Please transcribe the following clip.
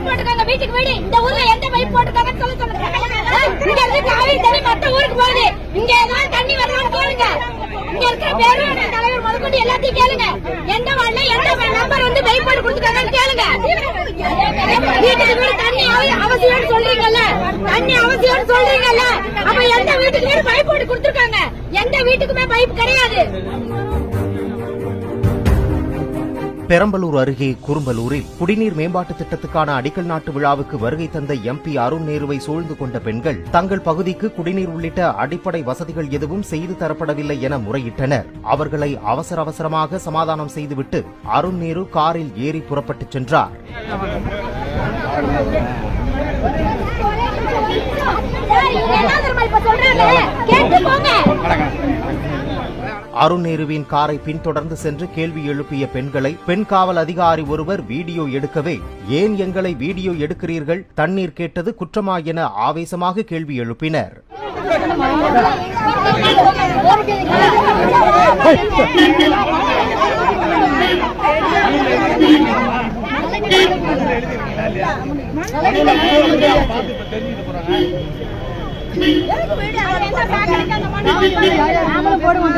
Pipe போட்டுருக்காங்க வீட்டுக்கு வீடு. இந்த ஊர்ல எந்த பைப் போட்டுருக்காங்கன்னு சொல்லுங்க. இங்க இருந்து காவேரி தண்ணி மற்ற ஊருக்கு போகுது. இங்க ஏதாவது தண்ணி வருவான்னு கேளுங்க. இங்க இருக்கிற பேரூராட்சி தலைவர் முதற்கொண்டு எல்லாத்தையும் கேளுங்க. எந்த வார்டுல எந்த நம்பர் வந்து பைப் போட்டு கொடுத்துருக்காங்கன்னு கேளுங்க. வீட்டுக்கு வீடு தண்ணி அவசியம் சொல்றீங்கல்ல, தண்ணி அவசியம் சொல்றீங்கல்ல, அப்ப எந்த வீட்டுக்கு வீடு பைப் போட்டு கொடுத்துருக்காங்க? எந்த வீட்டுக்குமே பைப் கிடையாது. பெரம்பலூர் அருகே குறும்பலூரில் குடிநீர் மேம்பாட்டு திட்டத்துக்கான அடிக்கல் நாட்டு விழாவுக்கு வருகை தந்த எம்பி அருண் நேருவை சூழ்ந்து கொண்ட பெண்கள் தங்கள் பகுதிக்கு குடிநீர் உள்ளிட்ட அடிப்படை வசதிகள் எதுவும் செய்து தரப்படவில்லை என முறையிட்டனர். அவர்களை அவசரமாக சமாதானம் செய்துவிட்டு அருண் நேரு காரில் ஏறி புறப்பட்டுச் சென்றார். அருண் நேருவின் காரை பின்தொடர்ந்து சென்று கேள்வி எழுப்பிய பெண்களை பெண் காவல் அதிகாரி ஒருவர் வீடியோ எடுக்கவே, ஏன் எங்களை வீடியோ எடுக்கிறீர்கள், தண்ணீர் கேட்டது குற்றமா என ஆவேசமாக கேள்வி எழுப்பினர். நாமளும் போடுவோம்.